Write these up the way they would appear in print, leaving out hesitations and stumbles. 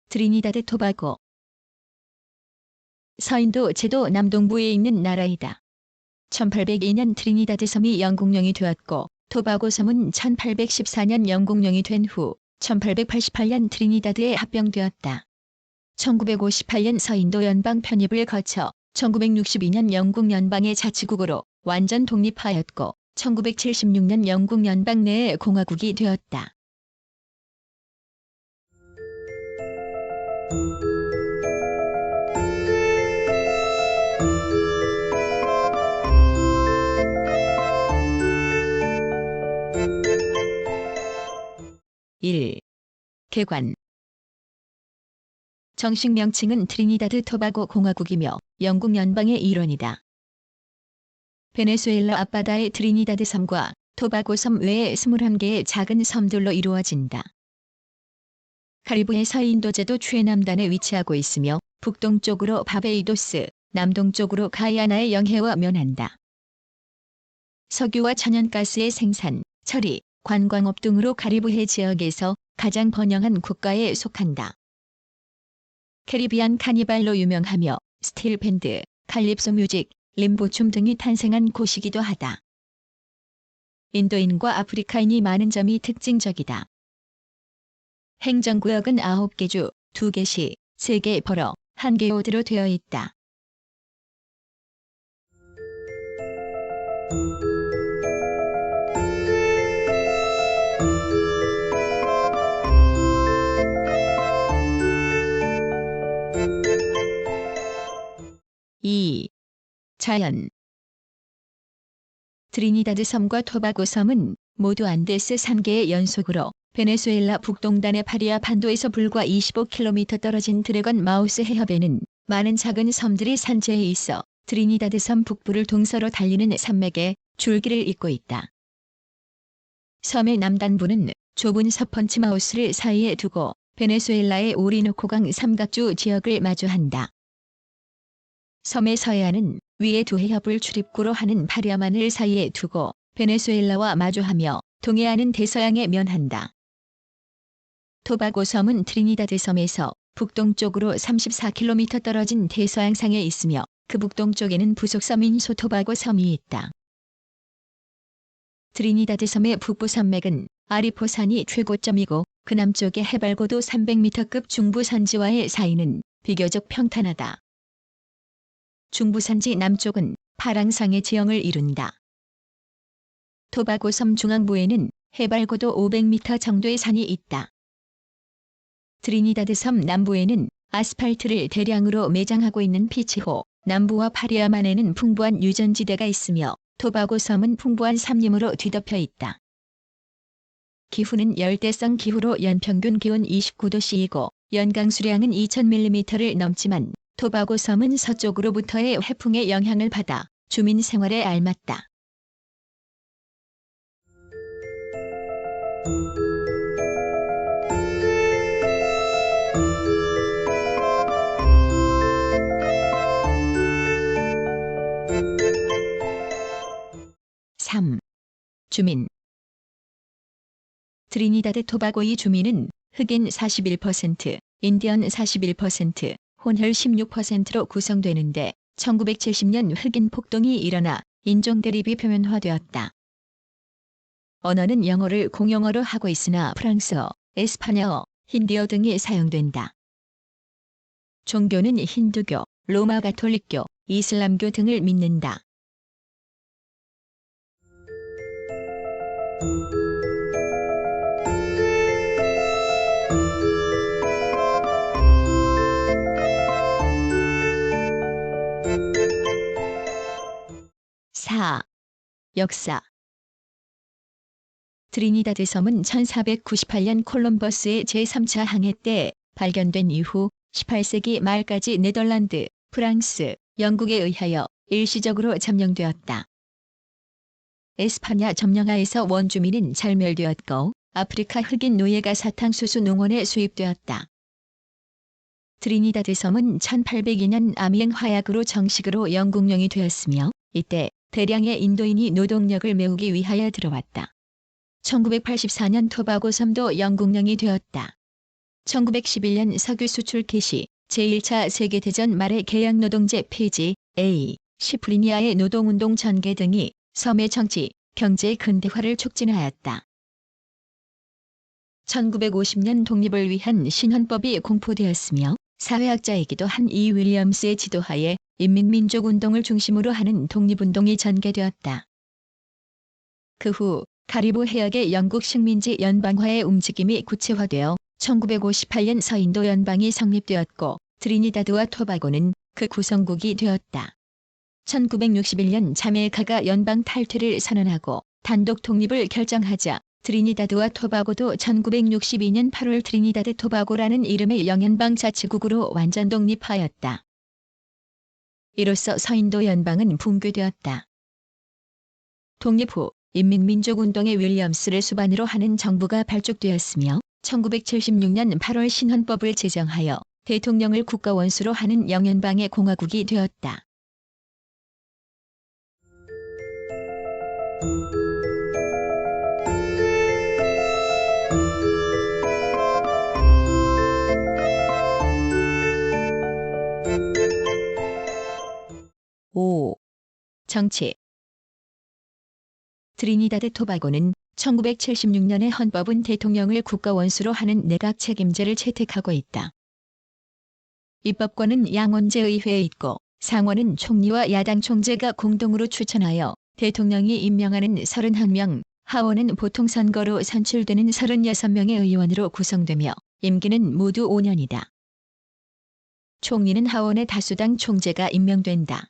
트리니다드 토바고. 서인도 제도 남동부에 있는 나라이다. 1802년 트리니다드 섬이 영국령이 되었고 토바고 섬은 1814년 영국령이 된 후 1888년 트리니다드에 합병되었다. 1958년 서인도 연방 편입을 거쳐 1962년 영국 연방의 자치국으로 완전 독립하였고 1976년 영국 연방 내의 공화국이 되었다. (1) 개관. 정식 명칭은 트리니다드 토바고 공화국이며 영국 연방의 일원이다. 베네수엘라 앞바다의 트리니다드 섬과 토바고 섬 외에 21개의 작은 섬들로 이루어진다. 카리브해 서인도제도 최남단에 위치하고 있으며 북동쪽으로 바베이도스, 남동쪽으로 가이아나의 영해와 면한다. 석유와 천연가스의 생산, 처리, 관광업 등으로 카리브해 지역에서 가장 번영한 국가에 속한다. 캐리비안 카니발로 유명하며 스틸 밴드, 칼립소 뮤직, 림보춤 등이 탄생한 곳이기도 하다. 인도인과 아프리카인이 많은 점이 특징적이다. 행정구역은 9개 주, 2개 시, 3개 버러, 1개 오드로 되어 있다. (2) 자연. 트리니다드 섬과 토바고 섬은 모두 안데스 산계의 연속으로 베네수엘라 북동단의 파리아 반도에서 불과 25km 떨어진 드래건 마우스 해협에는 많은 작은 섬들이 산지에 있어 트리니다드 섬 북부를 동서로 달리는 산맥의 줄기를 잇고 있다. 섬의 남단부는 좁은 서펀치마우스를 사이에 두고 베네수엘라의 오리노코강 삼각주 지역을 마주한다. 섬의 서해안은 위에 두 해협을 출입구로 하는 파리아만을 사이에 두고 베네수엘라와 마주하며 동해안은 대서양에 면한다. 토바고 섬은 트리니다드 섬에서 북동쪽으로 34km 떨어진 대서양상에 있으며 그 북동쪽에는 부속섬인 소토바고 섬이 있다. 트리니다드 섬의 북부 산맥은 아리포산이 최고점이고 그 남쪽의 해발고도 300m급 중부산지와의 사이는 비교적 평탄하다. 중부산지 남쪽은 파랑상의 지형을 이룬다. 토바고 섬 중앙부에는 해발고도 500m 정도의 산이 있다. 트리니다드 섬 남부에는 아스팔트를 대량으로 매장하고 있는 피치호, 남부와 파리아만에는 풍부한 유전지대가 있으며 토바고 섬은 풍부한 삼림으로 뒤덮여 있다. 기후는 열대성 기후로 연평균 기온 29도씨이고 연강 수량은 2000mm를 넘지만 토바고 섬은 서쪽으로부터의 해풍의 영향을 받아 주민 생활에 알맞다. (3) 주민. 트리니다드 토바고의 주민은 흑인 41%, 인디언 41%, 혼혈 16%로 구성되는데 1970년 흑인 폭동이 일어나 인종 대립이 표면화되었다. 언어는 영어를 공용어로 하고 있으나 프랑스어, 에스파냐어, 힌디어 등이 사용된다. 종교는 힌두교, 로마 가톨릭교, 이슬람교 등을 믿는다. (4) 역사. 트리니다드 섬은 1498년 콜럼버스의 제3차 항해 때 발견된 이후 18세기 말까지 네덜란드, 프랑스, 영국에 의하여 일시적으로 점령되었다. 에스파냐 점령하에서 원주민은 절멸되었고 아프리카 흑인 노예가 사탕수수 농원에 수입되었다. 트리니다드 섬은 1802년 아미행 화약으로 정식으로 영국령이 되었으며 이때 대량의 인도인이 노동력을 메우기 위하여 들어왔다. 1984년 토바고 섬도 영국령이 되었다. 1911년 석유 수출 개시, 제1차 세계대전 말의 계약노동제 폐지, 시프리니아의 노동운동 전개 등이 섬의 정치, 경제 근대화를 촉진하였다. 1950년 독립을 위한 신헌법이 공포되었으며 사회학자이기도 한 이 윌리엄스의 지도하에 인민민족운동을 중심으로 하는 독립운동이 전개되었다. 그 후 카리브 해역의 영국 식민지 연방화의 움직임이 구체화되어 1958년 서인도 연방이 성립되었고 트리니다드와 토바고는 그 구성국이 되었다. 1961년 자메이카가 연방 탈퇴를 선언하고 단독 독립을 결정하자 트리니다드와 토바고도 1962년 8월 트리니다드 토바고라는 이름의 영연방 자치국으로 완전 독립하였다. 이로써 서인도 연방은 붕괴되었다. 독립 후 인민민족운동의 윌리엄스를 수반으로 하는 정부가 발족되었으며 1976년 8월 신헌법을 제정하여 대통령을 국가원수로 하는 영연방의 공화국이 되었다. 정치. 트리니다드 토바고는 1976년의 헌법은 대통령을 국가원수로 하는 내각 책임제를 채택하고 있다. 입법권은 양원제의회에 있고 상원은 총리와 야당 총재가 공동으로 추천하여 대통령이 임명하는 31명, 하원은 보통 선거로 선출되는 36명의 의원으로 구성되며 임기는 모두 5년이다. 총리는 하원의 다수당 총재가 임명된다.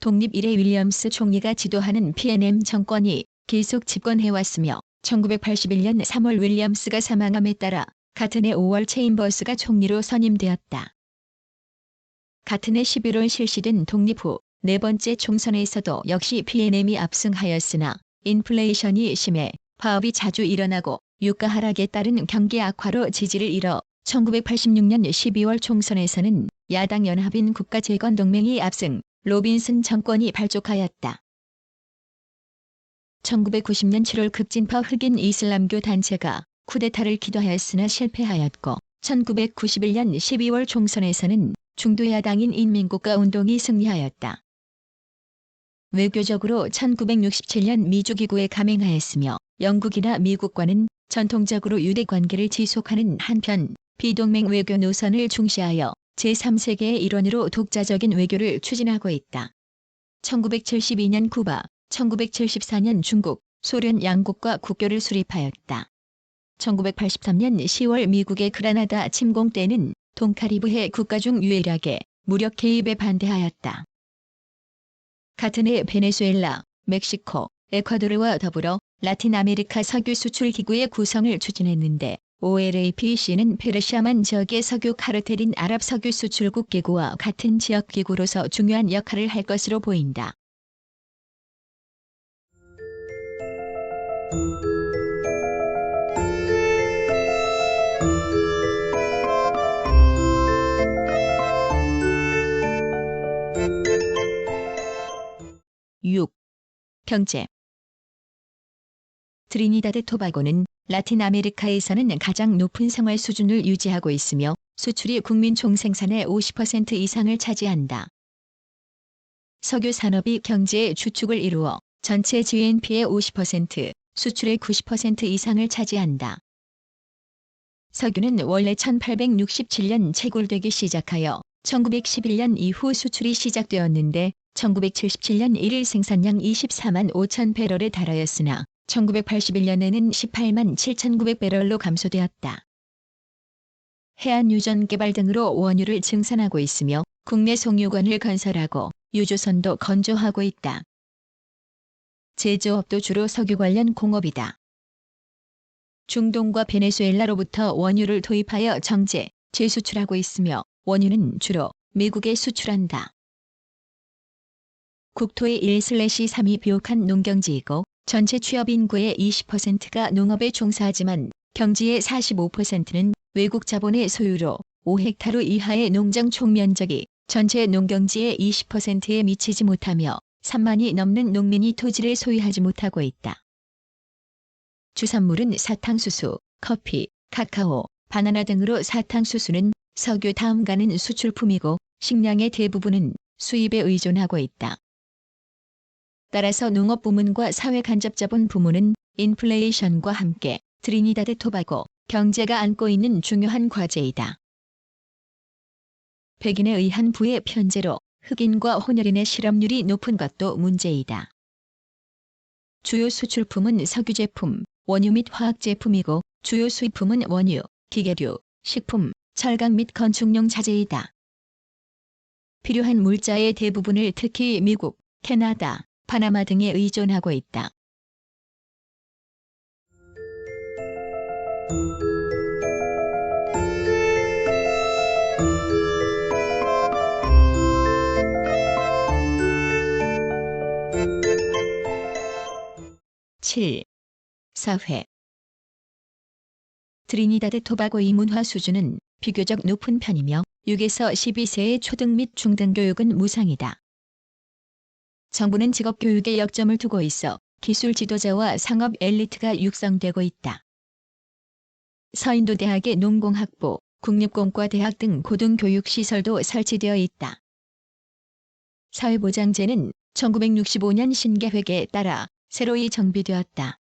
독립 이래 윌리엄스 총리가 지도하는 PNM 정권이 계속 집권해왔으며 1981년 3월 윌리엄스가 사망함에 따라 같은 해 5월 체인버스가 총리로 선임되었다. 같은 해 11월 실시된 독립 후 네 번째 총선에서도 역시 PNM이 압승하였으나 인플레이션이 심해 파업이 자주 일어나고 유가 하락에 따른 경기 악화로 지지를 잃어 1986년 12월 총선에서는 야당 연합인 국가재건동맹이 압승, 로빈슨 정권이 발족하였다. 1990년 7월 극진파 흑인 이슬람교 단체가 쿠데타를 기도하였으나 실패하였고 1991년 12월 총선에서는 중도야당인 인민국가운동이 승리하였다. 외교적으로 1967년 미주기구에 가맹하였으며 영국이나 미국과는 전통적으로 유대관계를 지속하는 한편 비동맹 외교 노선을 중시하여 제3세계의 일원으로 독자적인 외교를 추진하고 있다. 1972년 쿠바, 1974년 중국, 소련 양국과 국교를 수립하였다. 1983년 10월 미국의 그라나다 침공 때는 동카리브해 국가 중 유일하게 무력 개입에 반대하였다. 같은 해 베네수엘라, 멕시코, 에콰도르와 더불어 라틴 아메리카 석유 수출 기구의 구성을 추진했는데 OLAPC는 페르시아만 지역의 석유 카르텔인 아랍 석유 수출국 기구와 같은 지역 기구로서 중요한 역할을 할 것으로 보인다. 경제. 트리니다드 토바고는 라틴 아메리카에서는 가장 높은 생활 수준을 유지하고 있으며 수출이 국민 총생산의 50% 이상을 차지한다. 석유 산업이 경제의 주축을 이루어 전체 GNP의 50%, 수출의 90% 이상을 차지한다. 석유는 원래 1867년 채굴되기 시작하여 1911년 이후 수출이 시작되었는데 1977년 1일 생산량 24만 5천 배럴에 달하였으나 1981년에는 18만 7,900배럴로 감소되었다. 해안 유전 개발 등으로 원유를 증산하고 있으며 국내 송유관을 건설하고 유조선도 건조하고 있다. 제조업도 주로 석유 관련 공업이다. 중동과 베네수엘라로부터 원유를 도입하여 정제, 재수출하고 있으며 원유는 주로 미국에 수출한다. 국토의 1/3이 비옥한 농경지이고 전체 취업 인구의 20%가 농업에 종사하지만 경지의 45%는 외국 자본의 소유로 5헥타르 이하의 농장 총면적이 전체 농경지의 20%에 미치지 못하며 3만이 넘는 농민이 토지를 소유하지 못하고 있다. 주산물은 사탕수수, 커피, 카카오, 바나나 등으로 사탕수수는 석유 다음 가는 수출품이고 식량의 대부분은 수입에 의존하고 있다. 따라서 농업부문과 사회간접자본 부문은 인플레이션과 함께 트리니다드 토바고 경제가 안고 있는 중요한 과제이다. 백인에 의한 부의 편제로 흑인과 혼혈인의 실업률이 높은 것도 문제이다. 주요 수출품은 석유 제품, 원유 및 화학 제품이고 주요 수입품은 원유, 기계류, 식품, 철강 및 건축용 자재이다. 필요한 물자의 대부분을 특히 미국, 캐나다, 파나마 등에 의존하고 있다. (7) 사회 트리니다드 토바고의 문화 수준은 비교적 높은 편이며 6에서 12세의 초등 및 중등 교육은 무상이다. 정부는 직업교육에 역점을 두고 있어 기술 지도자와 상업 엘리트가 육성되고 있다. 서인도 대학의 농공학부, 국립공과대학 등 고등교육시설도 설치되어 있다. 사회보장제는 1965년 신계획에 따라 새로이 정비되었다.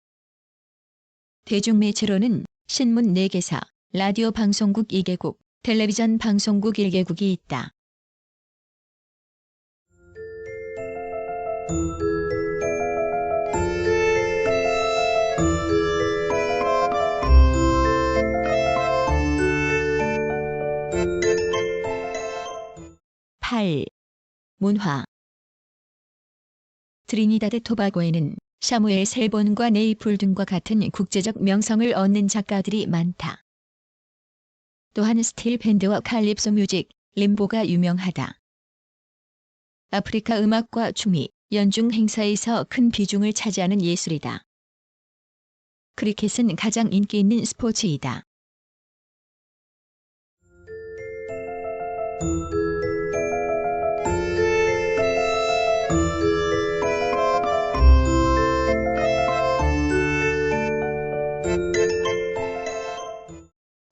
대중매체로는 신문 4개사, 라디오 방송국 2개국, 텔레비전 방송국 1개국이 있다. (8) 문화 트리니다드 토바고에는 샤무엘 셀본과 네이플 등과 같은 국제적 명성을 얻는 작가들이 많다. 또한 스틸 밴드와 칼립소 뮤직, 림보가 유명하다. 아프리카 음악과 춤이 연중 행사에서 큰 비중을 차지하는 예술이다. 크리켓은 가장 인기 있는 스포츠이다.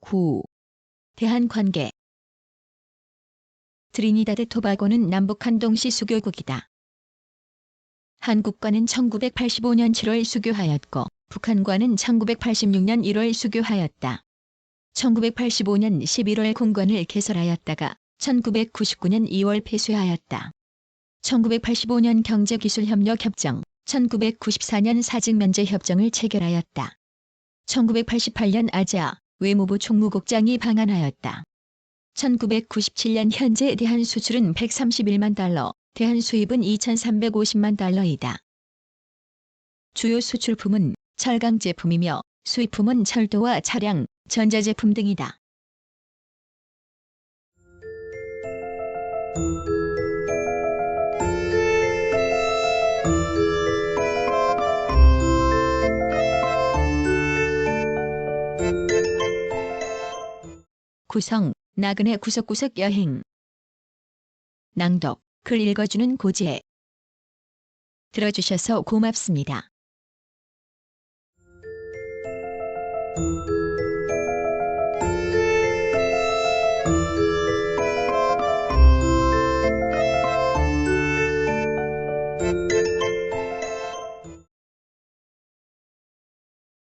(9) 대한관계 트리니다드 토바고는 남북한 동시 수교국이다. 한국과는 1985년 7월 수교하였고 북한과는 1986년 1월 수교하였다. 1985년 11월 공관을 개설하였다가 1999년 2월 폐쇄하였다. 1985년 경제기술협력협정, 1994년 사직면제협정을 체결하였다. 1988년 아시아 외무부 총무국장이 방한하였다. 1997년 현재 대한 수출은 131만 달러, 대한 수입은 2,350만 달러이다. 주요 수출품은 철강 제품이며 수입품은 철도와 차량, 전자제품 등이다. 구성, 나그네 구석구석 여행. 낭독, 글 읽어주는 고지혜. 들어주셔서 고맙습니다.